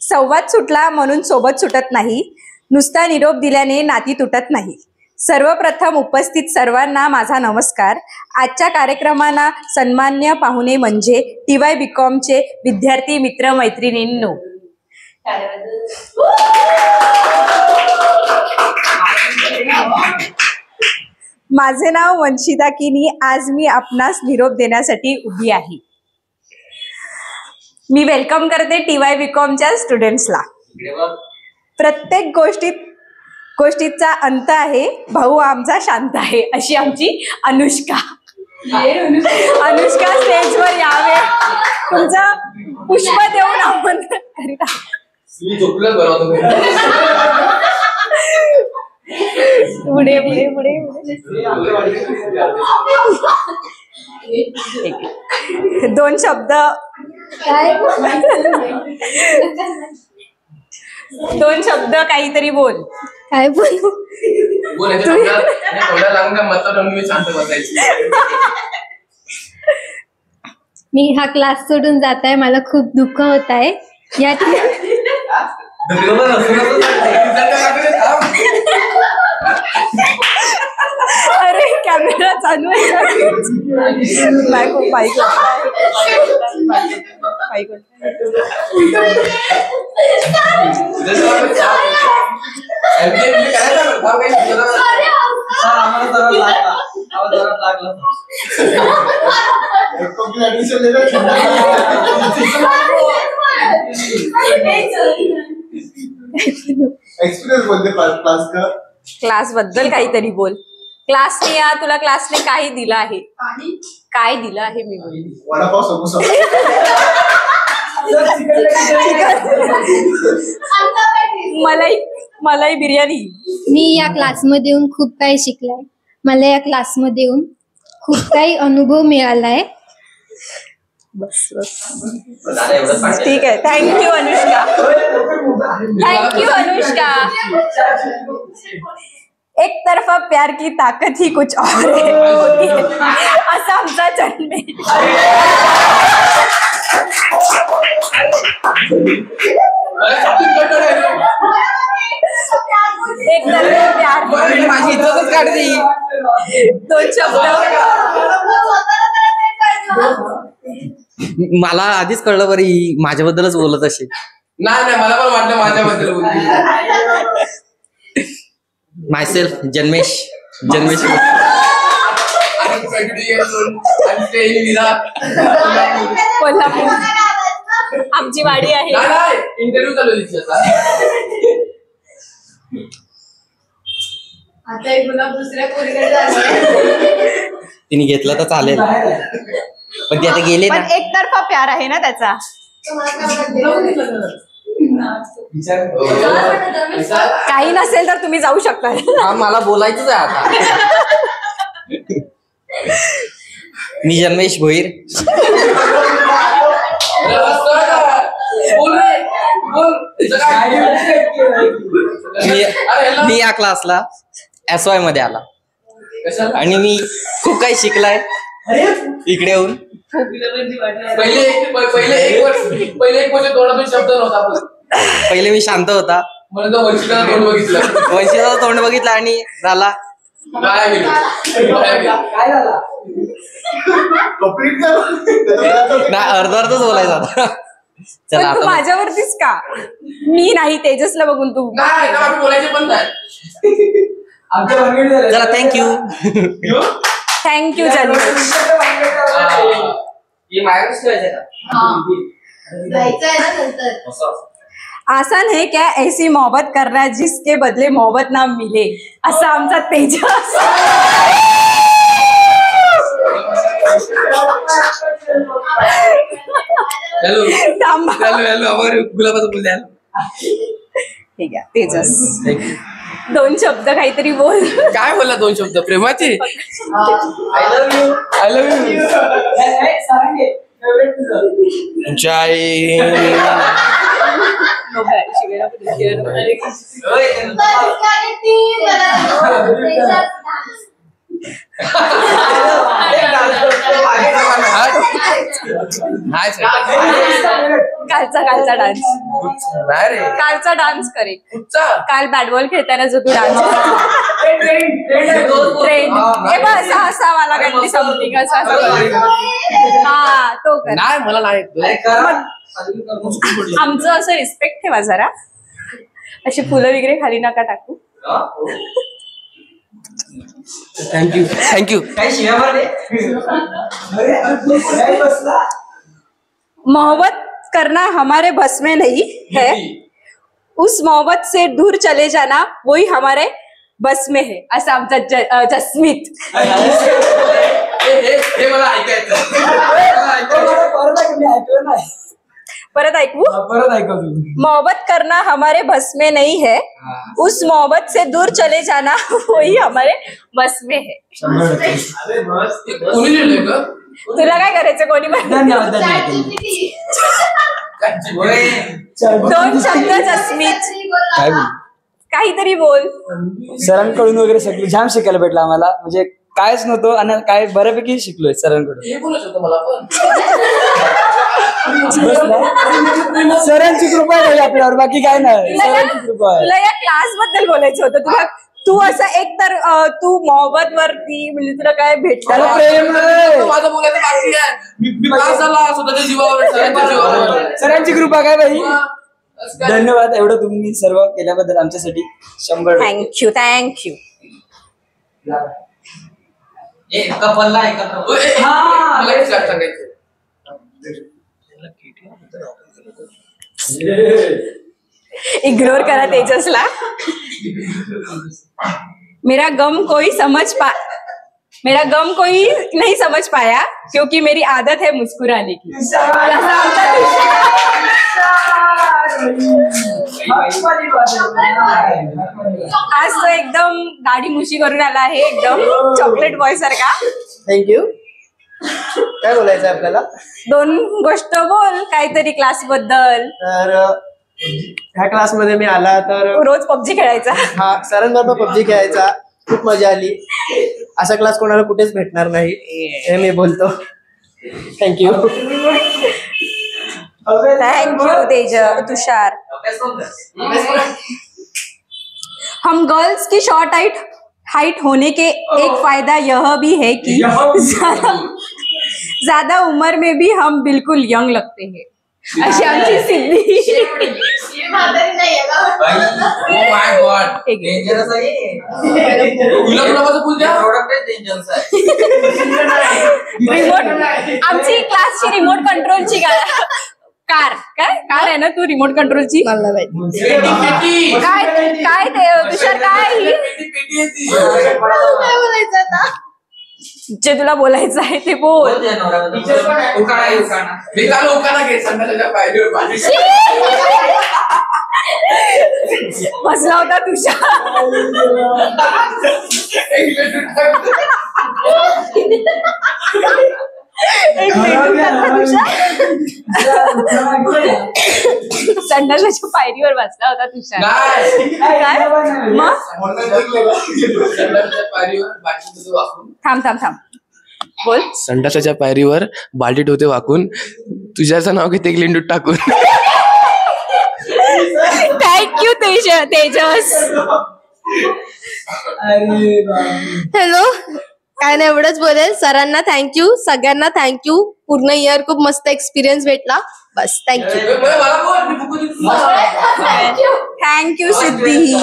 संवाद सुटला म्हणून सोबत सुटत नाही, नुसता निरोप दिल्याने नाती तुटत नाही. सर्वप्रथम उपस्थित सर्वांना माझा नमस्कार. आजच्या कार्यक्रमाला सन्मान्य पाहुणे म्हणजे TY BCom चे विद्यार्थी मित्र मैत्रिणींनो. माझे नाव वंशिता किनी. आज मी आपणास निरोप देण्यासाठी उभी आहे. मी वेलकम करते TY BComच्या स्टुडंट्सला. प्रत्येक गोष्टीचा अंत आहे, भाऊ आमचा शांत आहे, अशी आमची अनुष्का. अनुष्का स्टेजवर यावे, तुमचं पुष्प देऊन आमंत्रण करीत आहे. पुढे पुढे पुढे दोन शब्द काहीतरी बोल. काय बोलू? मी हा क्लास सोडून जात आहे, मला खूप दुःख होत आहे. या अरे कॅमेरा चालू आहे. क्लास बद्दल काहीतरी बोल. क्लासने तुला क्लासने काय दिलं आहे? काय दिलं आहे? मी वडापाव समोसा. मलाई बिर्याणी. मी या क्लासमध्ये येऊन खूप काही शिकलाय. मला या क्लासमध्ये येऊन खूप काही अनुभव मिळालाय. बस ठीक आहे. थँक्यू अनुष्का. थँक्यू अनुष्का. एक तरफा प्यार की ताकत ही कुछ और है, असा आमचा जन्म आहे. एक तरफा प्यार माझी इज्जतच काढली. दोन शब्द. मला आधीच कळलं बरं, ही माझ्याबद्दलच बोलत असेल. नाही मला पण वाटलं माझ्याबद्दल बोलते. मायसेल्फ जन्मेश. कोल्हापूर आमची वाडी आहे. इंटरव्ह्यू चालू तिने घेतलं तर चालेल, पण ते आता गेले पण एकतर्फा प्यार आहे ना त्याचा. काही नसेल तर तुम्ही जाऊ शकता. हा, मला बोलायचंच आहे आता. मी जन्मेश भोईर. मी या क्लासला SY मध्ये आला आणि मी खूप काही शिकलाय इकडे येऊन. पहिले एक वर्ष तोंडातून शब्द नव्हता. पहिले मी शांत होता, वंशिताचं तोंड बघितलं आणि झाला नाही, अर्धच बोलायचं आता. चला तू माझ्यावरतीच का? मी नाही, तेजसला बघून तू बोलायचे पण नाही. चला थँक्यू. थँक्यू जन्मेश. आसान है क्या ऐसी मोहब्बत करना जिसके बदले मोहब्बत ना मिले, असा आमचा तेजस. गुलाबाचं फुल द्या. ठीक आहे तेजस, दोन शब्द काहीतरी बोल. काय बोला? दोन शब्द प्रेमाचे. I love you. जय हाय कालचा डान्स नाही रे कालचा डान्स करे कुठचा काल बॅटबॉल खेळताना जो तू डान्स ट्रेन असा मला काहीतरी समथिंग असा हा तो कर नाही मला नाही आमचं असं रिस्पेक्ट ठेवा जरा अशी फुलं वगैरे खाली नका टाकू थँक्यू मोहब्बत करना हमारे बस में नहीं है उस मोहब्बत से दूर चले जाना वही हमारे बस में है असं आमचा जस्मित हे मला ऐकायचं परत ऐकू मोहब्बत करना हमारे बस में नहीं है उस मोहब्बत से दूर चले जाना वही हमारे बस में है कोणी लिहिलंय का तुला काय करायचं कोणी दोन शब्द जस्मित काहीतरी बोल सरांकडून वगैरे सगळं जाम शिकायला भेटलं आम्हाला म्हणजे कायच नव्हतं आणि काय बऱ्यापैकी शिकलोय सरांकडून हे बोलत होतं मला पण सरांची कृपा आहे आपल्यावर बाकी काय नाही सरांची कृपा आहे तुला या क्लास बद्दल बोलायचं होतं तुला तू असं एक तर तू मोहब्बत वरती म्हणजे तुला काय भेटलं मला प्रेम आहे. माझं बोलायचं बाकी आहे मी पास झाला स्वतःच्या जीवावर सगळ्यांच्या जीवावर सरांची कृपा काय बाई धन्यवाद एवढं तुम्ही सर्व केल्याबद्दल आमच्यासाठी 100 थँक्यू कपलला एकत्र मला एक विचार सांगायचं इग्नोर करा तेजसला मेरा गम कोई नहीं समझ पाया क्योंकि मेरी आदत है मुस्कुराने की आज तो एकदम गाडी मुशी करून आला आहे एकदम चॉकलेट बॉय सारखा थँक्यू काय बोलायचं आपल्याला दोन गोष्ट बोल काहीतरी क्लास बद्दल तर ह्या क्लासमध्ये मी आला तर रोज पबजी खेळायचा हा सरांबरोबर पबजी खेळायचा खूप मजा आली असा क्लास कोणाला कुठेच भेटणार नाही हे मी बोलतो थँक्यू तेज तुषार हम गर्ल्स की शॉर्ट हाइट होने के एक फायदा यह भी है कि ज्यादा उम्र में भी हम बिल्कुल यंग लगते हैं अशी आमची सिद्धी माय गॉड डेंजरस आहे तुला माझं बोल द्या प्रोडक्ट आहे डेंजरस आहे रिमोट आमची क्लासची रिमोट कंट्रोलची कार आहे ना तू रिमोट कंट्रोलची काय ते तुषार काय जे तुला बोलायचं आहे ते बोल बसला होता तुषार संडासाच्या पायरीवर बसला होता तुषार काय थांब बोल संडासाच्या पायरीवर बाल्टी ठेवते वाकून तुझ्याचं नाव घेते एक लिंडूत टाकून थँक्यू तेजस हॅलो काय नाही एवढंच बोलेल सरांना थँक्यू सगळ्यांना थँक्यू पूर्ण इयर खूप मस्त एक्सपिरियन्स भेटला बस थँक्यू सिद्धी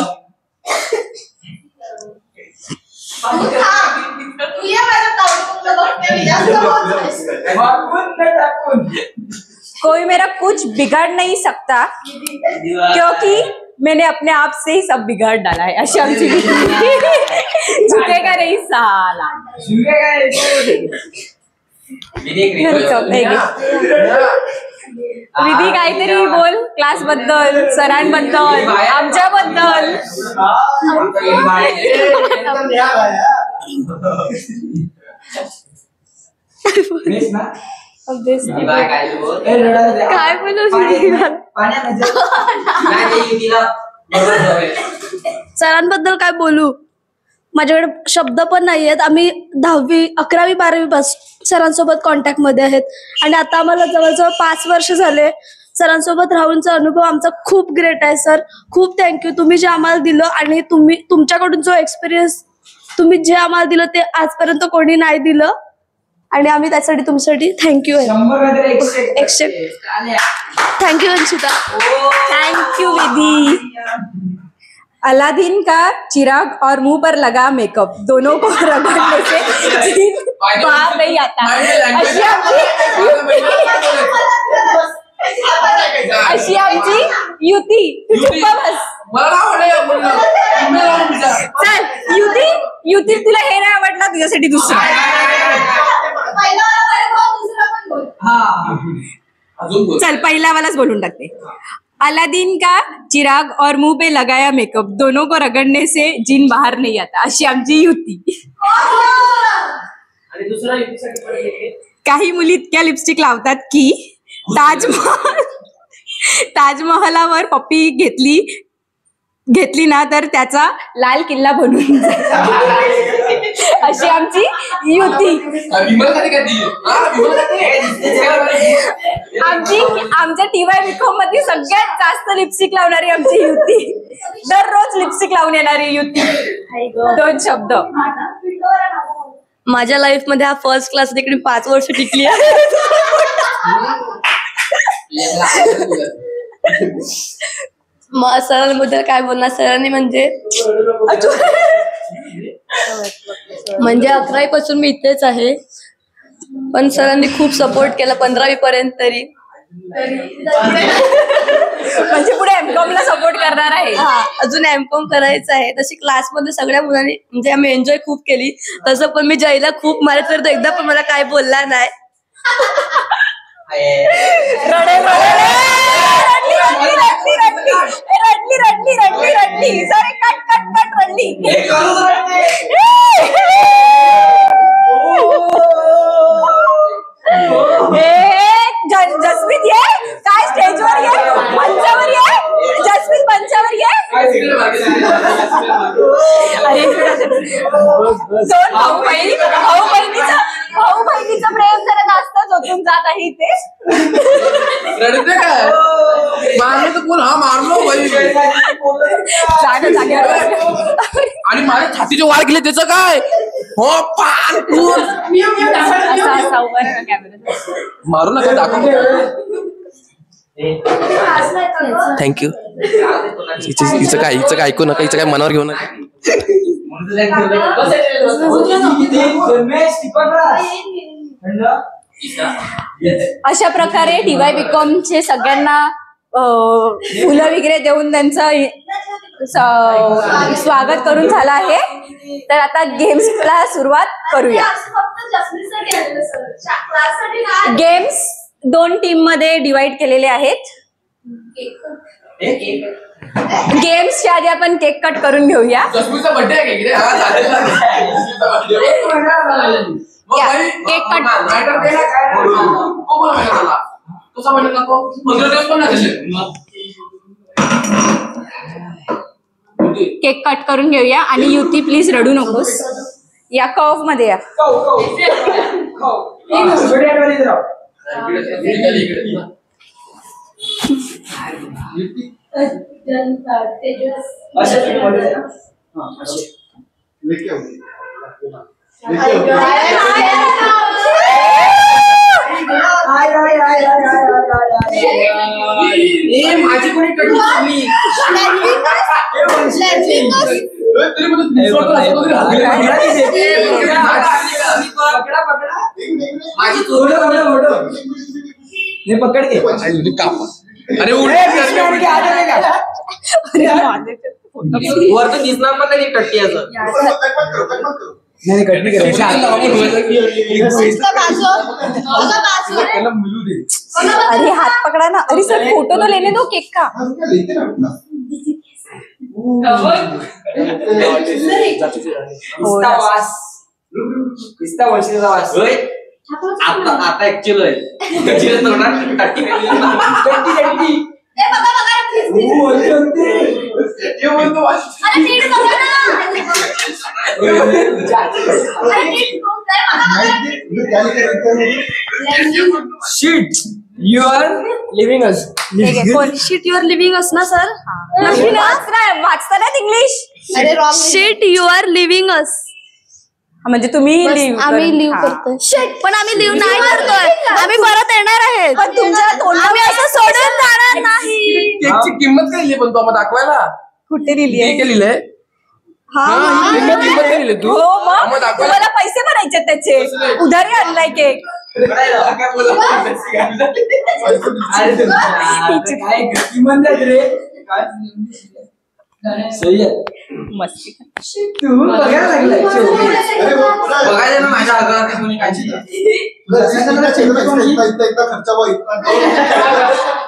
कोई मेरा कुछ बिगाड़ नहीं सकता क्योंकि मैंने अपने आप से ही सब बिगाड़ डाला है अशी आमची झुकेगा नहीं साला विधी काहीतरी बोल क्लास बद्दल सरांबद्दल आमच्याबद्दल काय बोलू सरांबद्दल काय बोलू माझ्याकडे शब्द पण नाही आहेत आम्ही 10वी 11वी 12वी पासून सरांसोबत कॉन्टॅक्ट मध्ये आहेत आणि आता आम्हाला जवळजवळ 5 वर्ष झाले सरांसोबत राहूनचा अनुभव आमचा खूप ग्रेट आहे सर. खूप थँक्यू. तुम्ही जे आम्हाला दिलं आणि तुमच्याकडून जो एक्सपिरियन्स तुम्ही जे आम्हाला दिलं ते आजपर्यंत कोणी नाही दिलं आणि आम्ही त्यासाठी तुमच्यासाठी थँक्यू आहे. Thank you Anshita. Thank you Vidhi. Aladdin का चिराग और मुंह पर लगा मेकअप दोनों को रगड़ने से जीन बाहर नहीं आता. अशी आमची युती. तू चुप्प बस. चल युती तुला हे नाही आवडलं तुझ्यासाठी दुसरा. चल पहिला वालाच बोलून टाकते. अलादीन का चिराग और मुंह पे लगाया मेकअप दोनों को रगड़ने से जिन बाहर नहीं आता. अशी आमची युती. काही मुली इतक्या लिपस्टिक लावतात की ताजमहलावर पप्पी घेतली ना तर त्याचा लाल किल्ला बनून जाईल. अशी आमची युती. आमच्या टीवाय विकॉम मध्ये सगळ्यात जास्त लिपस्टिक लावणारी आमची युती. दररोज लिपस्टिक लावून येणारी युती. 2 शब्द. माझ्या लाईफ मध्ये हा फर्स्ट क्लास तिकडे 5 वर्ष टिकली आहे. सरांबद्दल काय बोलणार. सरांनी म्हणजे 11वी पासून मी इथेच आहे पण सरांनी खूप सपोर्ट केला 15वी पर्यंत तरी. म्हणजे पुढे एमकॉम ला सपोर्ट करणार आहे. अजून एमकॉम करायचं आहे. तशी क्लासमध्ये सगळ्या मुलांनी म्हणजे आम्ही एन्जॉय खूप केली. तसं पण मी जयला खूप मारत तर एकदा पण मला काय बोलला नाही. रडली सॉरी कट रडली. जसमीत ये काय स्टेजवर ये मंचावर ये. जसमीत मंचावर ये. दोन भाऊ बहिणीचं प्रेम जरा जास्तच होतून जात आहे इथे. रडते काय मारलं तर कोण. हा मारलो जागेवर आणि माझ्या छातीचे वार गेले त्याचं काय. हो पान मारू नका दाखव. थँक्यू. हिचं काय ऐकू नका. हिचं काय मनावर घेऊ नका. अशा प्रकारे टीवाय बीकॉम चे सगळ्यांना फुलं वगैरे देऊन त्यांचं स्वागत करून झालं आहे. तर आता गेम्सला सुरुवात करूया. गेम्स 2 टीम मध्ये डिवाइड केलेले आहेत. गेम्सच्या आधी आपण केक कट करून घेऊया. केक कट केक कट करून घेऊया. आणि युती प्लीज रडू नकोस. या कॉफ मध्ये या. माझी कोणी पकड के. अरे वर तो दिसणार पण नाही टट्टी असं. नाही कट नाही अरे हात पकड़ा ना. अरे सर फोटो तो लेने दो केक का. आता actual sheet you are leaving us. ठीक आहे, कोण शीट युअर लिव्हिंग अस ना सर. वाचता ना English? Sheet you are leaving us. म्हणजे तुम्ही लिव्ह आम्ही लिव्ह करतोय. शेट पण आम्ही लिव्ह नाही करतोय. आम्ही परत येणार आहेत. पण तुमच्या आम्ही असं सोडून जाणार नाही. केकची किंमत काय लिहिली पण तू आम्हाला दाखवायला? कुठे लिहिली आहे? हे लिहिलंय? ही किंमत काय लिहिली तू? हो मग आम्हाला दाखवायला? तुम्हाला पैसे भरायचे त्याचे. उधारी आणलाय केक. मस्ती. बघायला ना माझ्या आगारात कोणी काय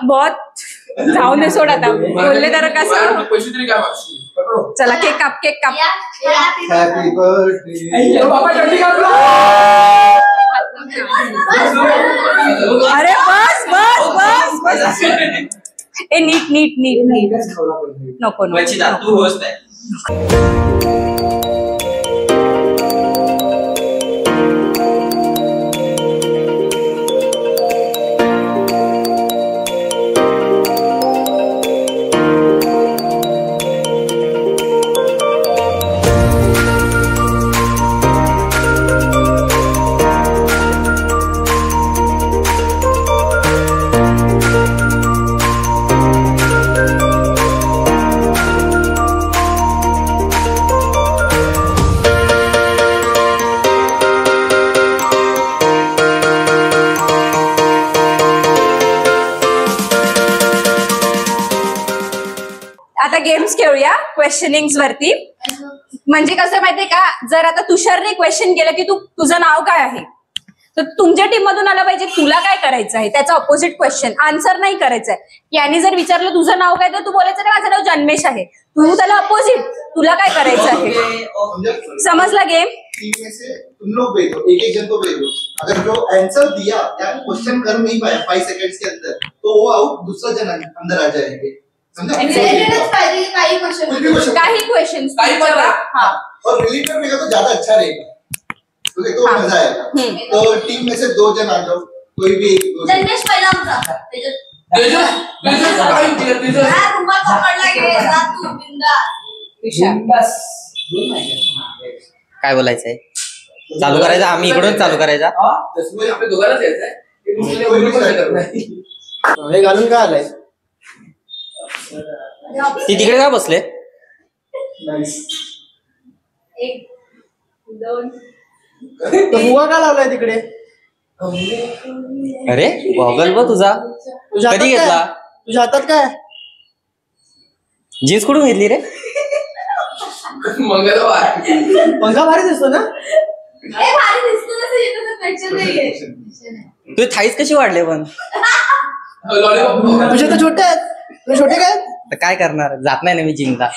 बहुत जाऊन दे, सोड आता. बोलले तर कसं. पैसे तरी काय मागशील? चला केक काप, केक काप. Happy birthday. अरे बस बस बस बस. ए नीट नीट नीट नीट. नको वंचिता नको. तू होस्ट आहे. आता गेम्स खेळूया क्वेश्चनिंग वरती. म्हणजे कसं माहितीये का, जर आता तुषारने क्वेश्चन केलं की तुझं नाव काय आहे, तर तुमच्या टीम मधून आलं पाहिजे तुला काय करायचं आहे, त्याचा ऑपोजिट क्वेश्चन आन्सर नाही करायचंय. याने जर विचारलं तुझं नाव काय, तर तू बोलायचं नाही माझं नाव जन्मेश आहे. तू त्याला अपोजिट तुला काय करायचं आहे. समजला गेम? टीम में से तुम लोग भेजो, एक एक जन को भेजो. अगर जो आंसर दिया या क्वेश्चन कर नहीं पाया 5 सेकंड्स के अंदर, तो वो आउट, दूसरा जन अंदर आ जाएंगे. समझा? काही क्वेश्चन. और रिलीव करेगा तो ज्यादा अच्छा रहेगा, क्योंकि तो मजा आएगा. तो टीम में से 2 जन आ जाओ, कोई भी एक 2 जन. काय बोलायचंय? चालू करायचं? आम्ही इकडून चालू करायचा. आपल्या दोघांनाच यायचंय. हे घालून काय आलाय? ती तिकडे काय बसले? तो बुवा का लावलाय तिकडे? अरे गॉगल बघ तुझा. तुझ्या हातात कधी काय? घेतला? तुझ्या हातात काय? जीन्स कुठून घेतली रे? मंगळवार. पंखा भारी दिसतो ना? तू थाईस कशी वाढले पण? लॉलीपॉप. तुझे तर छोटे आहेत. तुझे छोटे काय? तर काय करणार, जात नाही ना मी जिमला.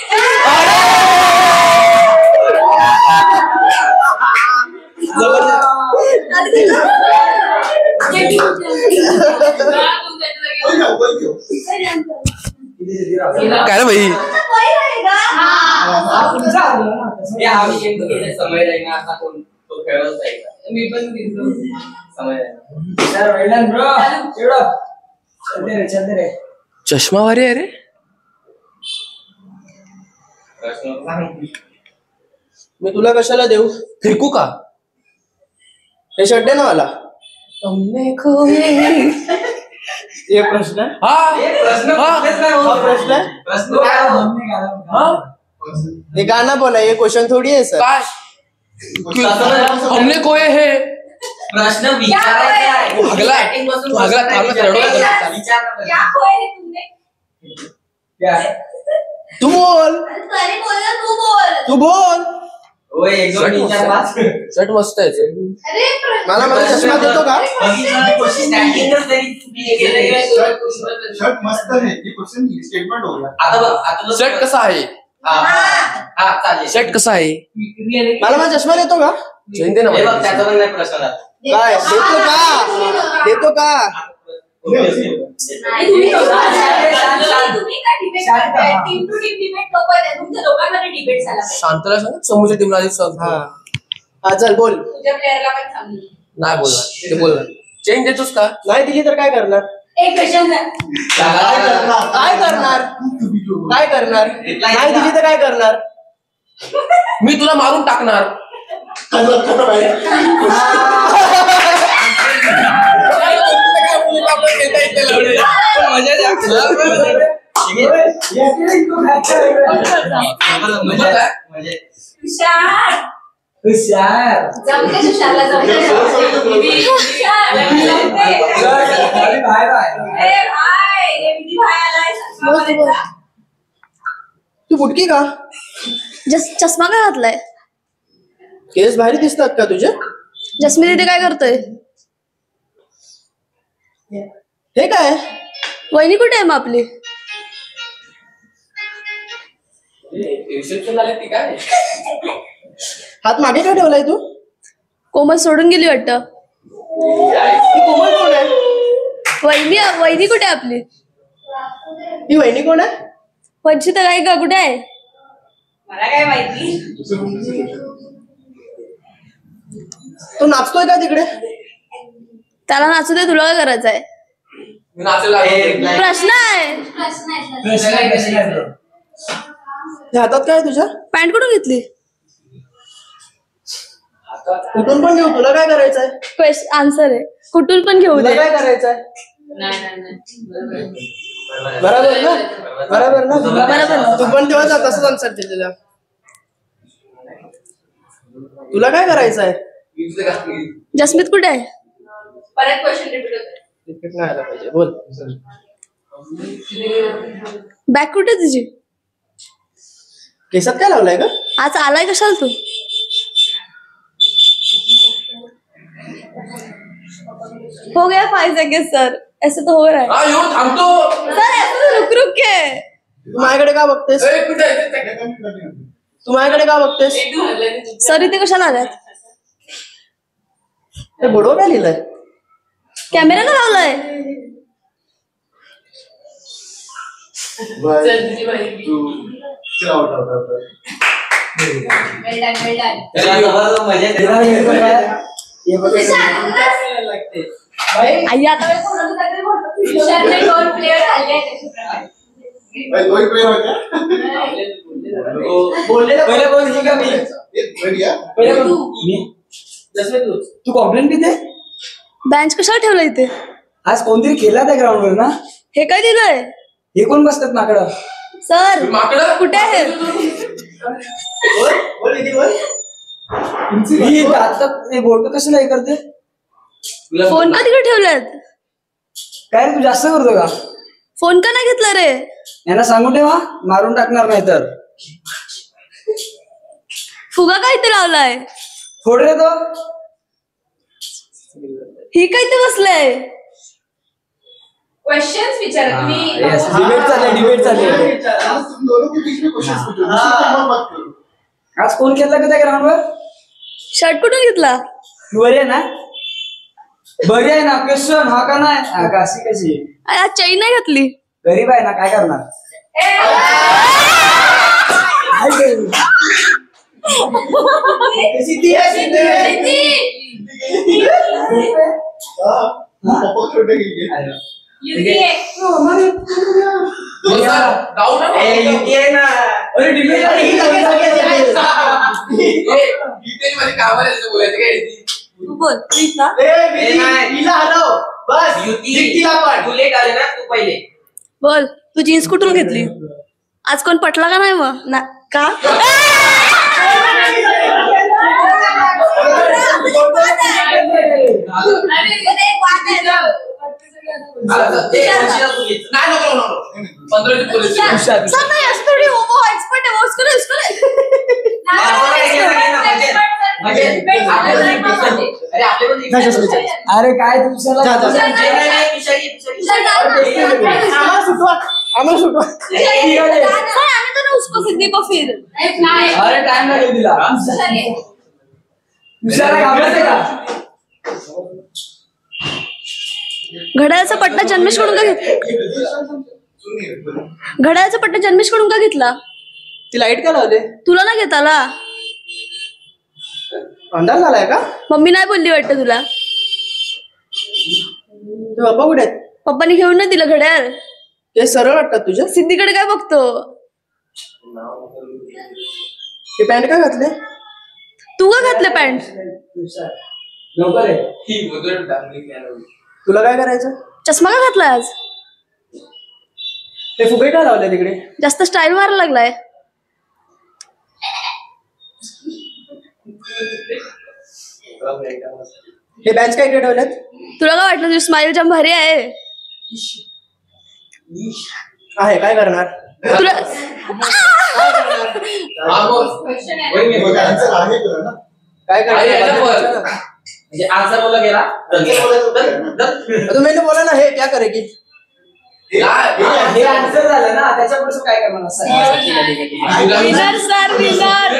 काय ना भाई? समय राहील आता कोण तो खेळत जाईल. मी पण समय चष्मा वारे अरे. मी तुला कशाला देऊ? फेकू का? हे शर्ट दे ना मला. ये प्रश्न आहे? प्रश्न आहे? हे गाणं बोला, ये क्वेश्चन थोडी आहे सर. काय? हमने कोय है. प्रश्न विचारायचा आहे. तू हगला. तू हगला, थांबला, रडवला. तू बोल. तू बोल. शर्ट मस्त आहे. मला माझा चष्मा देतो का? शर्ट मस्त है, ये क्वेश्चन स्टेटमेंट हो गया. शर्ट कसा आहे? शर्ट कसा आहे? मला माझा चष्मा देतो का? चेन दे ना मला. त्याचा पण नाही प्रश्न. काय देतो का? देतो का? शांतला सांग, समोरच्या टीमला आधी सांग. हा चल बोल. तुझ्या प्लेअरला पण सांग. नाही बोलणार ते बोलणार. चेंज देतोस का? नाही दिली तर काय करणार? एक क्वेश्चन काय करणार नाही दिली तर काय करणार? मी तुला मारून टाकणार. तू बुटकी का? चष्मा का घातलाय? केस भारी दिसतात का तुझे? जस्मिन इथे काय करतोय? हे काय? वहिनी कुठे आहे मग आपली? हात मागे का ठेवलाय तू? कोमल सोडून गेली वाटतं. ही कोमल कोण आहे? वहिनी कुठे आहे आपली? ही वहिनी कोण आहे? वंशिता काय का कुठे आहे? मला काय माहिती. तो नाचतोय का तिकडे? त्याला नाचू दे, तुला काय करायचं आहे? प्रश्न आहे. हे हातात काय तुझ्या? पॅन्ट कुठून घेतली? कुठून पण घेऊ, तुला काय करायचंय? आन्सर आहे, कुठून पण घेऊ तुला दे. काय करायचंय? बरोबर ना? बरोबर ना? बरोबर. तू पण तेव्हा तसंच आन्सर दिलेला. तुला काय करायचंय? जस्मित कुठे आहे? परत क्वेश्चन रिपीट होतोय. रिपीट नाही आला पाहिजे, बोल. बॅग कुठे आहे तुझी? केसात काय लावलाय का? आज आलाय कशाला तू? हो गया 5 सेकंड सर. ऐसे तो हो रहा है थांबतो. सर. ऐसे तो रुक रुक के. तू माझ्याकडे का बघतेस? तू माझ्याकडे का बघतेस? सर इथे कशाला आलाय? हे बोडो काय लिहिलंय? कॅमेरा का लावलाय? आई आता विशालने 2 प्लेयर हल्ले त्याच्याप्रमाणे. तू कॉम्प्लेन किती? बेंच कशाला ठेवला इथे? आज कोणतरी केला त्या ग्राउंड वर ना. हे काय दिलंय? हे कोण बसतात माकडं? सर कुठे आहे? ही आता बोट कशाला हे करते? फोन का तिकडे ठेवलात? काय रे, तू जास्त करतो का? फोन का नाही घेतला रे? यांना सांगून ठेवा, मारून टाकणार नाही तर. फुगा काय इथे लावलाय? फोड रे तो. ही काय इथे बसलाय? क्वेश्चन्स विचारा तुम्ही. डिबेट चालली. आज कोण खेळला का त्या ग्राउंड वर? शर्ट कुठून घेतला? बरी आहे ना? बरी आहे ना? क्वेश्चन हा का नाही? कशी कशी आज चैन नाही घातली. गरीब आहे ना, काय करणार? तू बोल प्लीज ना. बोल, तू जीन्स कुठून घेतली? आज कोण पटला का नाही मग? ना का? अरे काय तुमच्याला अरे टाइम लागेल तिला. विषयाला घाबरते का? घड्याळाचा पट्टा जन्मेश कडून का घेतला? घड्याळाचा पट्टा जन्मेश कडून का घेतला? ती लाईट का लावले? तुला ना घेत आला? अंदाज झालाय का? मम्मी नाही बोलली वाटतं तुला? ते पप्पा कुठे आहेत? पप्पानी घेऊन नाही दिलं घड्याळ. ते सरळ वाटतात तुझ्या. सिद्धीकडे काय बघतो? हे पॅन्ट काय घातले? तू का घातलं पॅन्ट? तुला काय करायचं? चष्मा का घातलाय आज? ते फुगे काय लावले तिकडे? जास्त स्टाईल मारायला लागलाय. हे बॅच काय इकडे ठेवलेत? तुला काय वाटलं तुझी स्माइल जाम भारी आहे? काय करणार? तुला काय करणार? आन्सर बोला गेला तो मैंने बोला ना हे क्या करेगी. हे आन्सर झालं ना, त्याच्यापुढचं काय करणार? Winner sir, winner.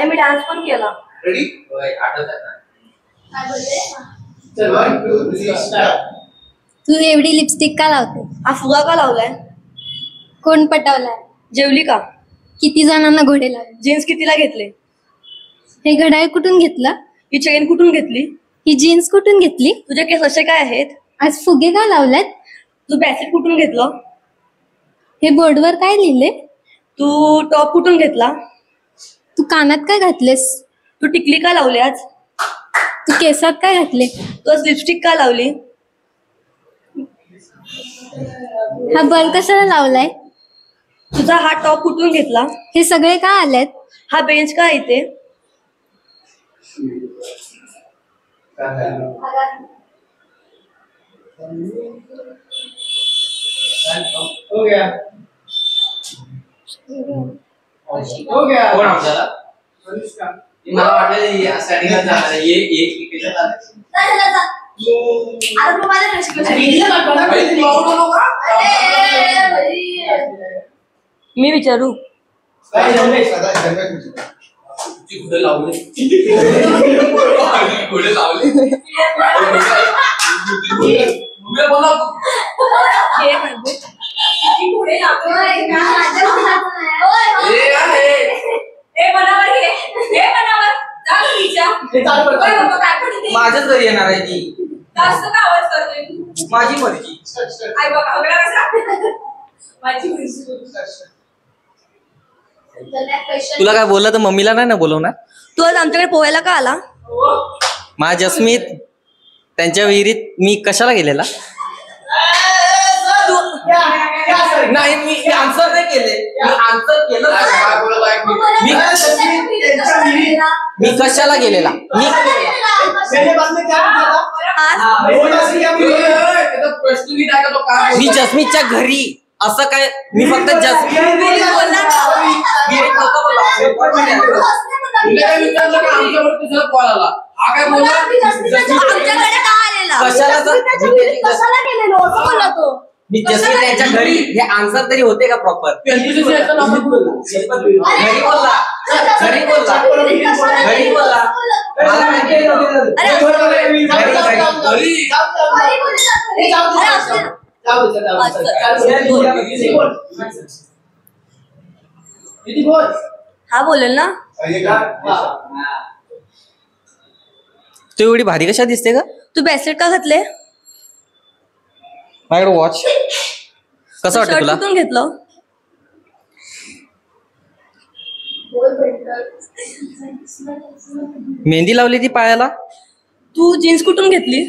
मी डान्स पण केला. रेडी? तू एवढी लिपस्टिक का लावते? हा फुगा का लावलाय? कोण पटवलाय? जेवली का? किती जणांना घोडे लावले? जीन्स कितीला घेतले? हे घड्याळ कुठून घेतलं? ही चेन कुठून घेतली? ही जीन्स कुठून घेतली? तुझे केस असे काय आहेत? आज फुगे का लावलेत? तू बॅसेट कुठून घेतलं? हे बोर्डवर काय लिहिले? तू टॉप कुठून घेतला? तू कानात काय घातलेस? तू टिकली का लावली आज? तू केसात काय घातले? तू आज लिपस्टिक का लावली? हा बल कशाला लावलाय? तुझा हा टॉप कुठून घेतला? हे सगळे का आलेत? हा बेंच का इथे? हो गया. कोण आपल्याला मला वाटलं या स्टार्टिंगला जाणार आहे. मी विचारू? कुठे लावले कुठे लावले माझ्याच घरी येणार आहे ती. माझी मर्जी. तुला काय बोलला तर मम्मीला नाही ना बोलवणार? तू आज आमच्याकडे पोहायला का आला? माझ्या जस्मीत त्यांच्या विहिरीत मी कशाला गेलेला? नाही मी आन्सर नाही केले. मी आन्सर केलं. मी कशाला गेलेला? मी जस्मीतच्या घरी. असं काय? मी फक्त मी जस्मीत त्यांच्या घरी. हे आन्सर तरी होते का प्रॉपर? घरी बोलला. घरी बोलला. घरी बोलला. हा बोलेल ना. तू एवढी भारी कशा दिसते का? तू बॅसेट का घातले? माझ्याकडे वॉच. कसं वाटतं तुला? कुठून घेतलं? मेहंदी लावली ती पायाला. तू जीन्स कुठून घेतली?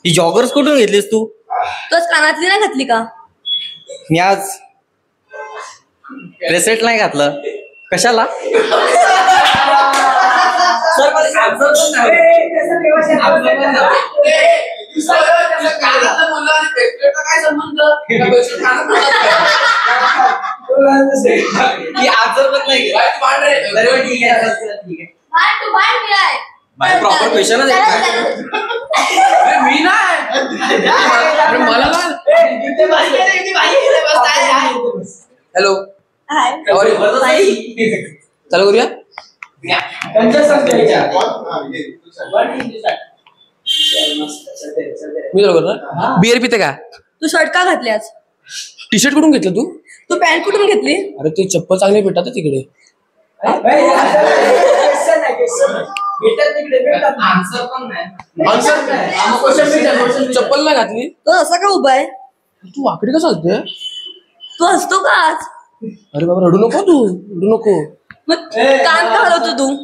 ही जॉगर्स कुठून घेतलीस तू? तू आज कानातली नाही घातली का? मी आज ब्रेसलेट नाही घातलं. कशाला? सर मला आन्सर पण नाही. आन्सर पण नाही प्रॉपर क्वेश्चनच मी नाही मला हॅलो चालू करूया मी चालू करणार बिअर पिते का तू शर्ट का घातली आज टी शर्ट कुठून घेतलं तू पॅन्ट कुठून घेतली अरे ते चप्पल चांगले भेटतात तिकडे चप्पल नाही घातली तो असा का उभा आहे तू वाकडी का चालते तू हसतो का आज अरे बाबा रडू नको तू रडू नको मग कान का हलवतो तू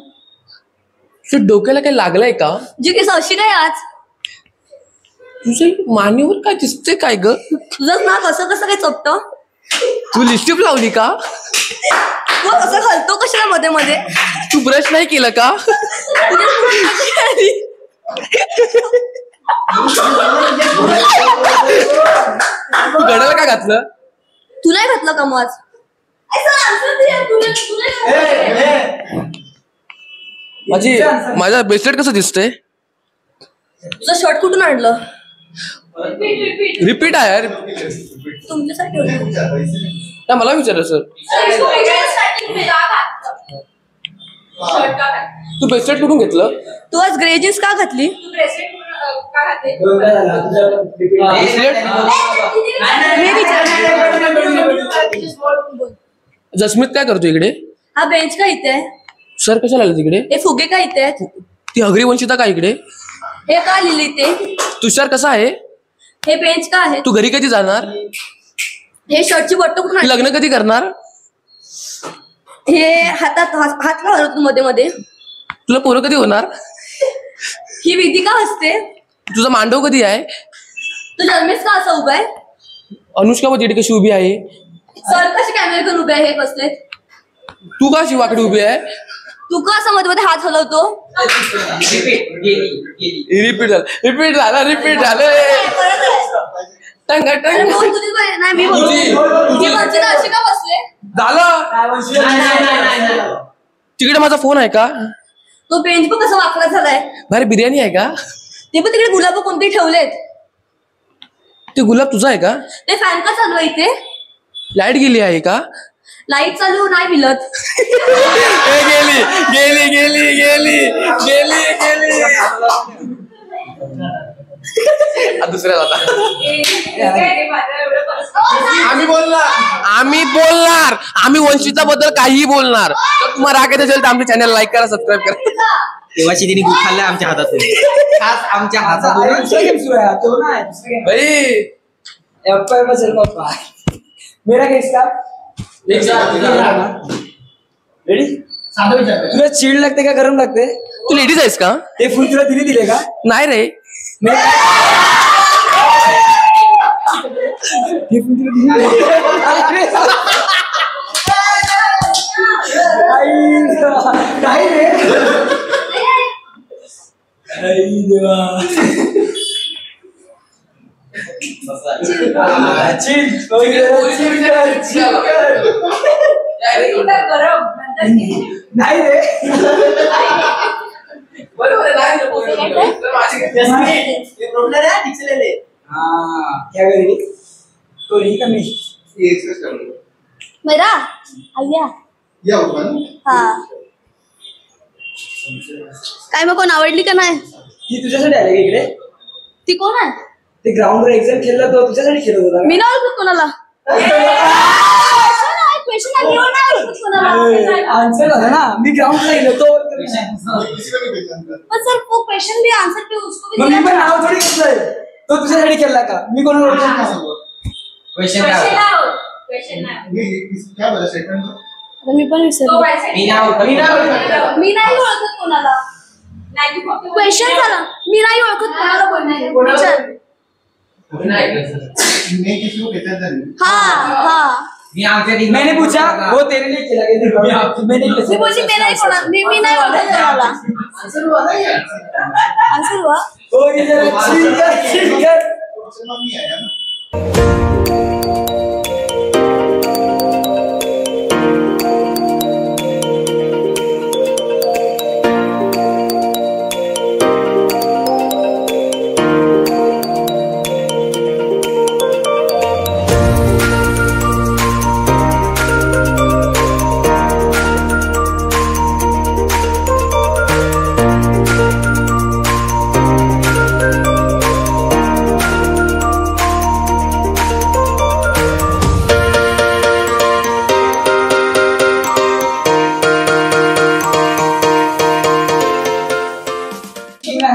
तुझ्या डोक्याला काही लागलंय का जी केस अशी काय आज तुझ्या मानेवर काय दिसते काय ग तुझंच नाक असं कसं काय चपट तू लिपस्टिक लावली का तू असं घालतो कशाला मध्ये मध्ये तू ब्रश नाही केलं का तू गडाला काय घातलं तू नाही घातलं का मग माझा ब्रेसलेट कसं दिसतंय तुझं शर्ट कुठून आणलं रिपीट आहे यार तुमच्यासाठी नाही मला विचारलं सर तू ब्रेसलेट कुठून घेतलं तू आज ग्रे जीन्स का घातली जस्मित काय करतो इकडे हा बेंच का इथे आहे सर कशाला आले तिकडे हे फुगे का इथे आहेत ती अग्रिवंशिता का इकडे हे का लिहिली इथे तुषार कसा आहे हे बेंच का आहे तू घरी कधी जाणार हे शर्टची बट्ट कुठून आणली? लग्न कधी करणार हे हातात हात का हलवतो मध्ये मध्ये तुला पोरं कधी होणार ही विधी का असते तुझा मांडव कधी आहे तू जन्मेस का असा उभा आहे अनुष्का बघ तिथे कशी उभी आहे सर कसे कॅमेरे घेऊन उभे आहे हे बसले तू का अशी वाकडी उभी आहे तू का असं मध्ये मध्ये हात हलवतो रिपीट झालं टंग अरे टंग बोल तुझी बाई. नाही मी बोलतो तुझी. ही वंचिता अशी का बसले झालं तिकडे माझा फोन आहे का तो बेंच पण कसा वाकडा झालाय बाहेर बिर्याणी आहे का ते पण तिकडे गुलाब कोणते ठेवलेत ते गुलाब तुझा आहे का ते फॅन का चालू आहे इथे लाईट गेली आहे का लाईट चालू नाही मिळत गेली गेली गेली गेली गेली गेली दुसऱ्या जाता आम्ही बोलणार आम्ही वंचिता बद्दल काहीही बोलणार तर तुम्हाला राग येत असेल तर आमच्या चॅनल लाईक करा सबस्क्राईब करा तेव्हाची तिने गुड खाल्लाय आमच्या हातातून खास आमच्या हातातून भाई मेरा किसका रेडी तुला चिड लागते का गरम लागते तू लेडीज आहेस का ते फुल तुला दिले का नाही रे ते फुल तुला नाही रे नाही रे क्या करेगी कोई का नहीं ये एक्सरसाइज कर लो मेरा आय्या या होगा ना हा काय मग कोण आवडली का नाही ती तुझ्यासाठी आले का इकडे ती कोण आहे ते ग्राउंड वर एक्झाम खेळला तो तुझ्यासाठी खेळत होता मी नाही ओळखत कोणाला आन्सर झाला ना मी ग्राउंडला गेलो तो किसी को नहीं पहचानता सर वो क्वेश्चन भी आंसर पे उसको मग मी पण नाव थोडी घेतलंय तो तुझ्यासाठी खेळला का मी कोणाला ओळखत नाही क्वेश्चन क्या बोला सेकंड मी पण विसरले मी नाही ओळखत कोणाला क्वेश्चन झाला मी नाही ओळखत कोणाला बोलणार मैं किसी को पहचानता नहीं हा हा मैंने पूछा वो तेरे लिए चला गया मैंने मी बोलली मी नाही कोणा मी नाही बोलत मला आंसर हुआ ना ये आन्सर हुआ ओ इधर चिल्लर समझ नहीं आया ना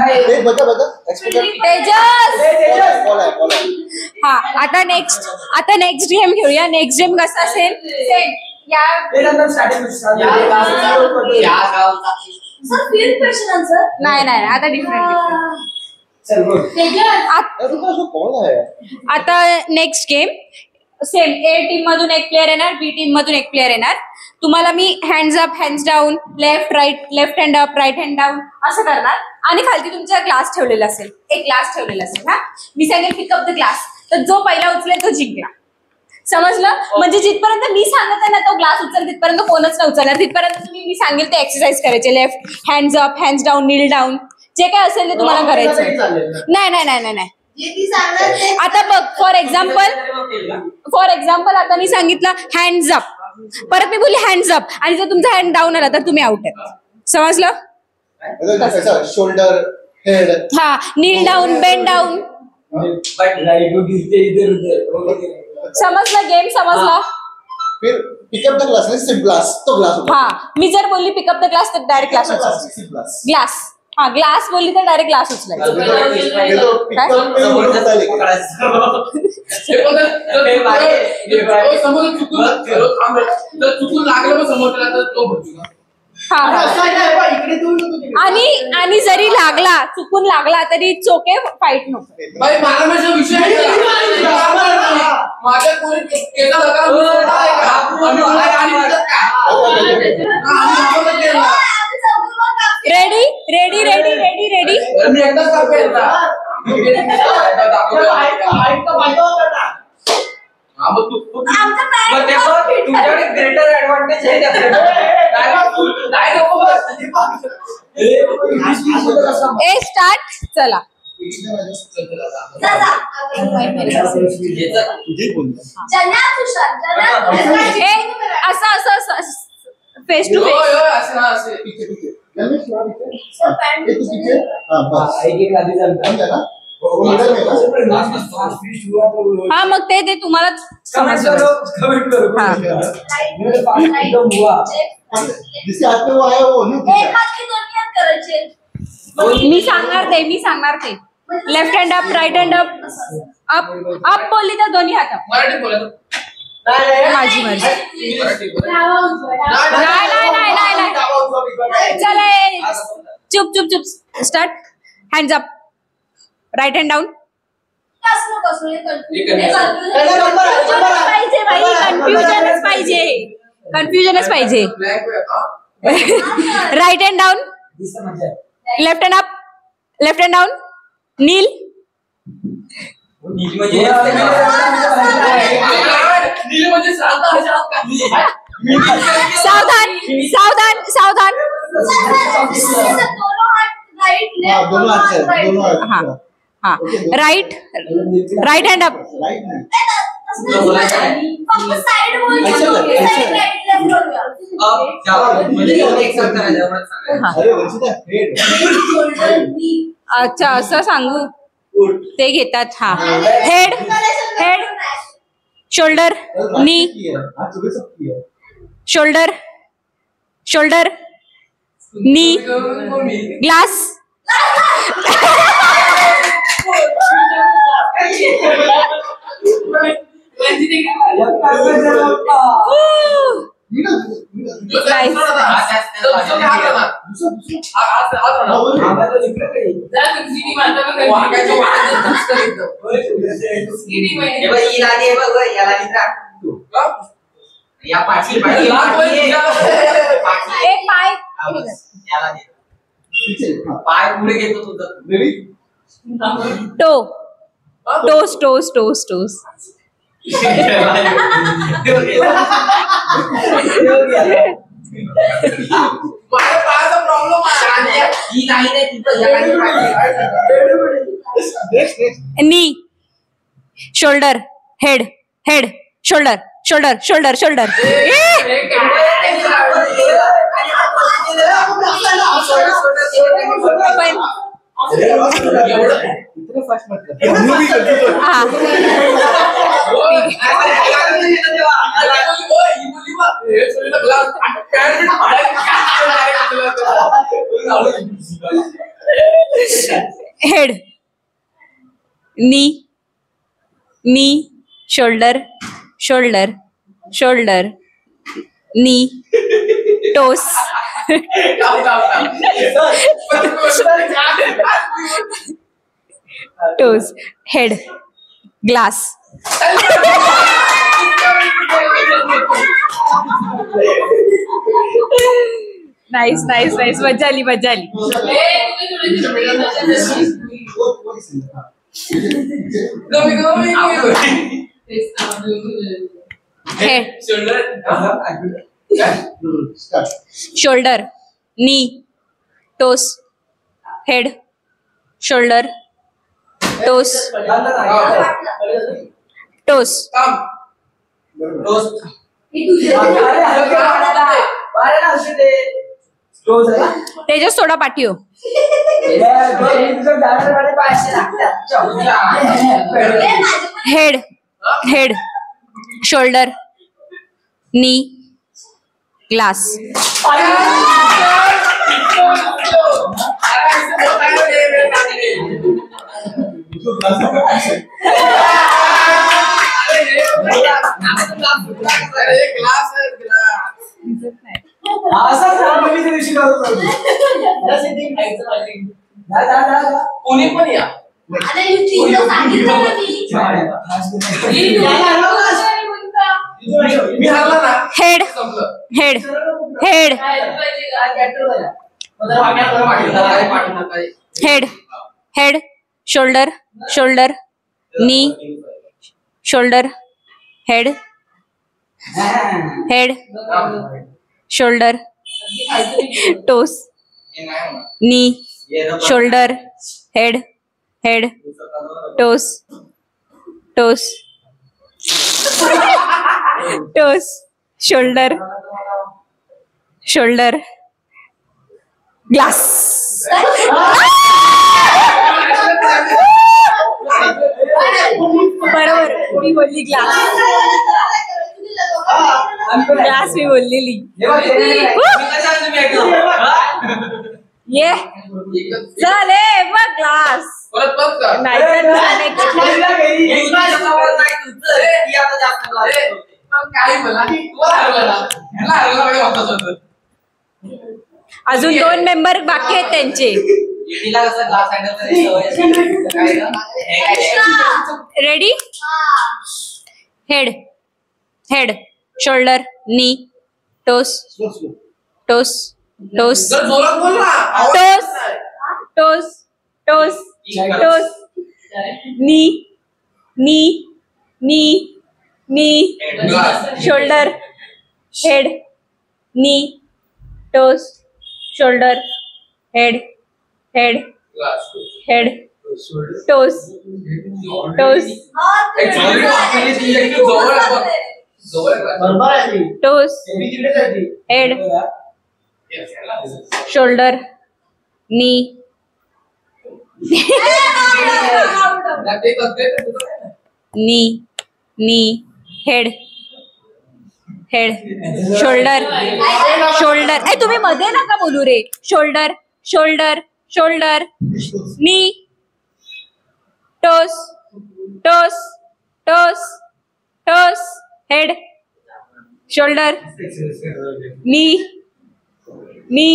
एक बता एक्सपेक्ट तेजस कॉल है हा आता नेक्स्ट गेम घेऊया. नेक्स्ट गेम कसा असेल सेम या सर फिर क्वेश्चन आन्सर नाही आता डिफरंट कॉल है आता नेक्स्ट गेम सेम ए टीम मधून एक प्लेअर येणार बी टीम मधून एक प्लेअर येणार. तुम्हाला मी hands up hands down left hand up right hand down असं करणार आणि खालती तुमचा ग्लास ठेवलेला असेल एक ग्लास ठेवलेला असेल. हा मी सांगेन पिकअप द ग्लास तर जो पहिला उचलेल तो जिंकला. समजलं म्हणजे जिथपर्यंत मी सांगत आहे ना तो ग्लास उचल तिथपर्यंत कोणच नाही उचलणार. तिथपर्यंत तुम्ही मी सांगेल ते एक्सरसाइज करायचे left hands up hands down kneel down जे काय असेल ते तुम्हाला करायचं. नाही आता बघ फॉर एक्झाम्पल आता मी सांगितलं हँड्स अप परत मी बोलली हँड्स अप आणि जर तुमचा हँड डाऊन आला तर तुम्ही आउट आहे. समजलं शोल्डर हेड हा नील डाऊन बेंड डाऊन समजलं गेम समजला. फिर pick up the glass sip glass तो ग्लास हा मी जर बोलली पिकअप द ग्लास तर डायरेक्ट ग्लास उचलायचा. ग्लास हा ग्लास बोलली तर डायरेक्ट ग्लास उचलायचा. चुकून लागलं समोरला तर तो आणि जरी लागला चुकून लागला तरी चोके फाईट नको. माझा विषय माझ्या ready ready ready ready ready मी एकदाच तुमच्याकडे ग्रेटर ऍडव्हान्टेज आहे. ए स्टार्ट चला ए असं फेस टू फेस हा मग ते तुम्हाला समजलं. मी सांगणार ते left hand up right hand up up up बोलली तर दोन्ही हात अप. मराठीत बोलायचं माझी मर्जी. नाही चला चुप चुप चुप start hands up right hand down. कन्फ्युजनच पाहिजे. Right hand down left hand up left hand down kneel सावधान सावधान सावधान. हा राईट हँड अप अच्छा असं सांगू ते घेतात. हा head head shoulder knee shoulder shoulder knee glass या पाठी पाठी एक पाय याला दे. पाय पुढे घेतो तुझं. Toe toes toes toes toes knee shoulder head head shoulder shoulder shoulder shoulder head knee knee shoulder shoulder shoulder knee toes toes head glass nice nice nice मजा आली मजा आली head shoulder knee toes head shoulder toes toes Tejas थोडा पाठी हो head head shoulder knee glass कोणी पण या head head head head head shoulder shoulder knee shoulder head head shoulder toes knee shoulder head head toes toes toes shoulder shoulder glass बरोबर मी बोलली glass glass मी बोललेली ये झाले मग ग्लास नाही अजून 2 मेंबर बाकी आहेत त्यांचे ready head head shoulder knee toes toes toes toes toes toes toes knee knee knee knee shoulder head knee toes shoulder head head head toes toes toes head shoulder knee knee नी head head shoulder shoulder तुम्ही मध्ये नका बोलू रे shoulder shoulder shoulder knee toes toes toes toes head shoulder knee knee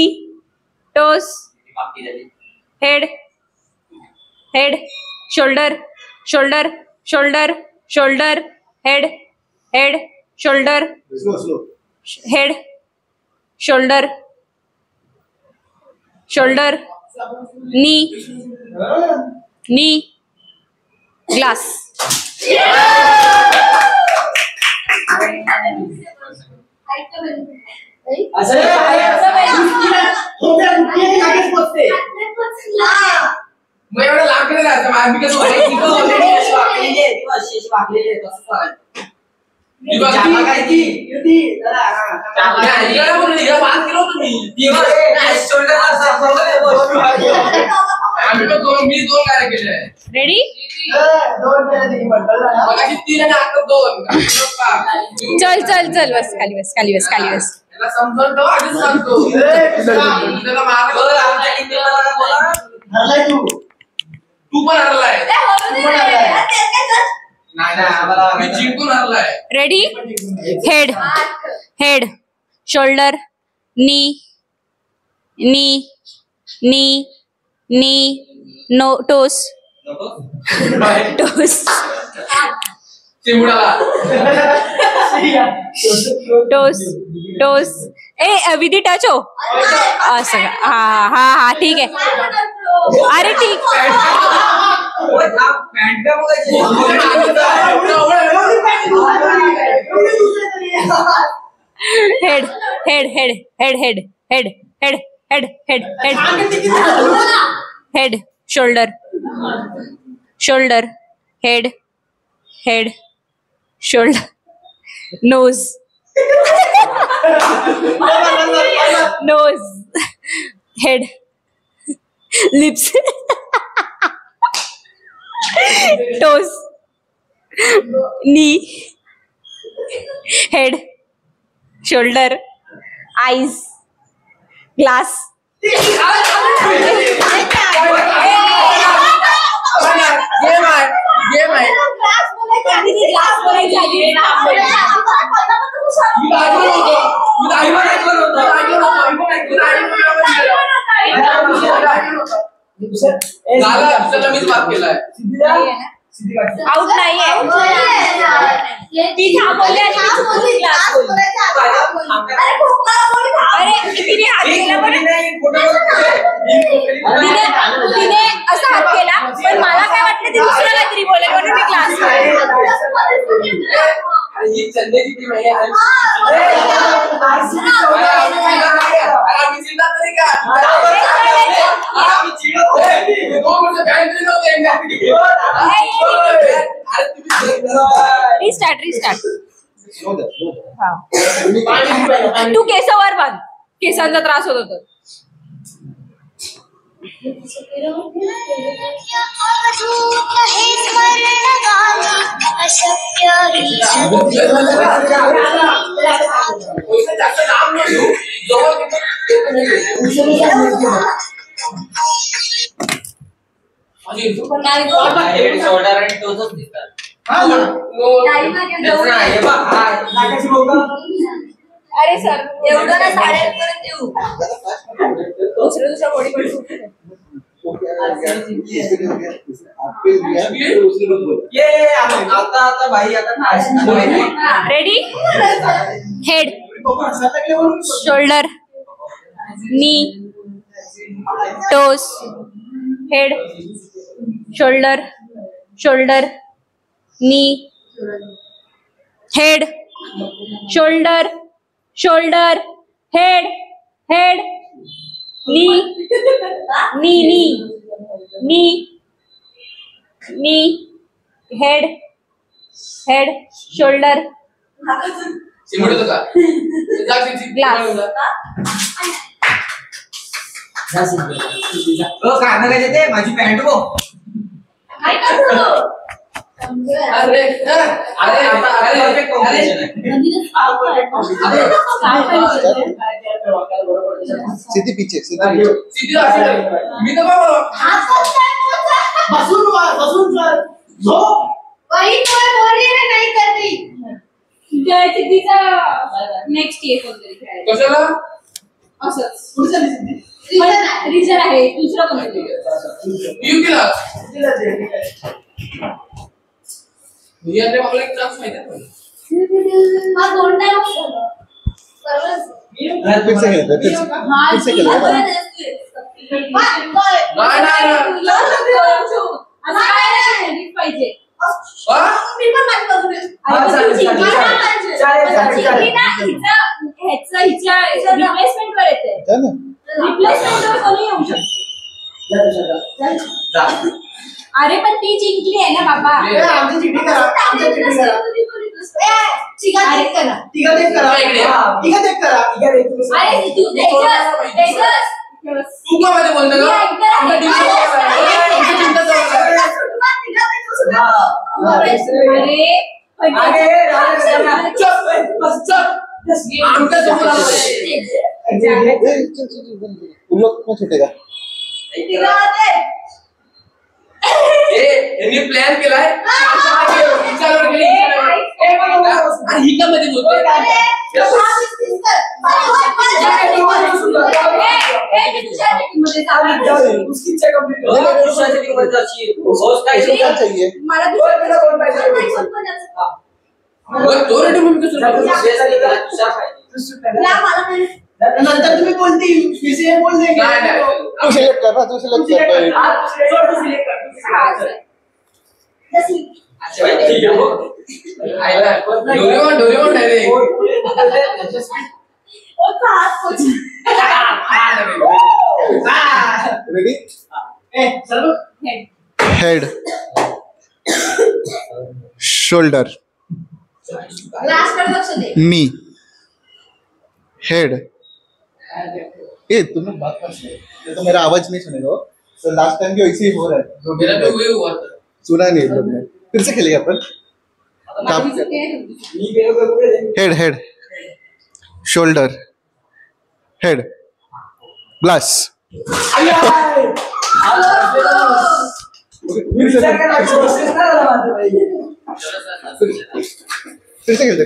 toes head head shoulder shoulder shoulder shoulder head head shoulder slow slow. Head shoulder shoulder knee glass. मग एवढं लागलेलं आहे आता आम्ही कसं वाकलेली आहे ती अशी वाकलेली आहे तसं करायचं. जागा काय ती युती जरा इकडे बोलू इकडे बात केलो तुम्ही दिवस शोल्डरला सापडलं आम्ही तो दोन मी दोन काय केले रेडी दोन केले मगाशी 3 आणि आता 2 चल चल चल बस खाली बस खाली बस खाली बस. त्याला समजून ठेव आधीच सांगतो त्याला मागं आमच्या टीमला बोला हरलाय तू पण हरलाय नाही नाही आम्हाला मी जिंकून हरलाय. रेडी हेड हेड शोल्डर नी नो टोस टोस चिमुडाला टोस ए विधी टच हो असं हा हा हा ठीक आहे. अरे ठीक head head head head head head head head head head head shoulder shoulder head head shoulder nose nose head lips toes knee head shoulder eyes glass. मीच बात केलाय आउट नाहीये. ती थांबवली अरे तिने हात केला पण तिने असा हात केला पण मला काय वाटलं ती दुसरं काहीतरी बोलेल म्हणून मी क्लास ही चंदेची टीम आहे रिस्टार्ट रिस्टार्ट. तू केसावर बांध केसांचा त्रास होत होता. अरे सर एवढं ना साड्यांपर्यंत येऊ दुसऱ्या बॉडी आता भाई आता ready head shoulder knee toes head shoulder shoulder नी head shoulder shoulder head head knee knee knee नी हेड हेड शोल्डर माझी पॅन्ट बो अरे अरे सीधी पीछे सीधी मी तो नेक्स्ट ये कोणतरी खेळायचं कशाला असंच रिझन आहे दुसरं कोणतरी युतीला आपल्याला एक चान्स माहिती आहे हा 2 टाइम झालं. फिर से खेलते फिर से खेलते पाहिजे रिप्लेसमेंट वर येते रिप्लेसमेंट वर कोणी येऊ शकतो. अरे पण ती जिंकली आहे ना बाबा. आमची चिठ्ठी करा आमची चिठ्ठी करा अरे तू तेजस तू का मध्ये बोलतो का अरे चुप बस चुप आमच्या समोर तुम लोग कौन छूटेगा यांनी प्लॅन केलाय ही का मध्ये बोलतोय चाहिए नंतर तुम्ही बोलतील बोल देंगे तू सिलेक्ट कर ना तू सिलेक्ट कर Doraemon direct ready head shoulder नी हेड ए तुम लोग बात मत सुनो तो मेरा आवाज नहीं सुनेगा तो लास्ट टाइम भी वैसे ही हो रहा है मेरा भी वही हुआ था सुना नहीं लोग ने फिर से खेलेंगे अपन head head shoulder head glass फिर से खेलते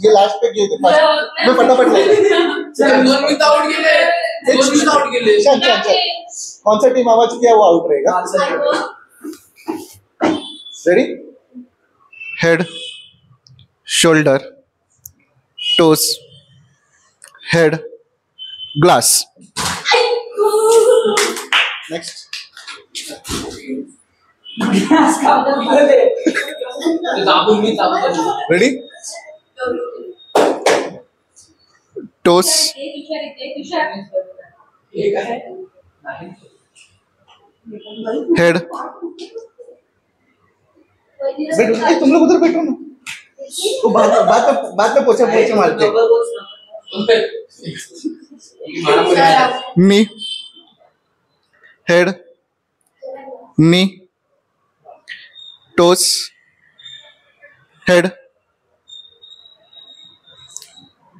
ये लास्ट पे खेलते मैं फटाफट ले 2 मिनिट आउट गेले 2 मिनिट आउट गेले कौन सा टीम आवाज किया वो आउट रहेगा ready head shoulder toes head glass next ready toes head तुम लोग उधर बैठो ना तो बाद में पोछा मारते मी head knee toes head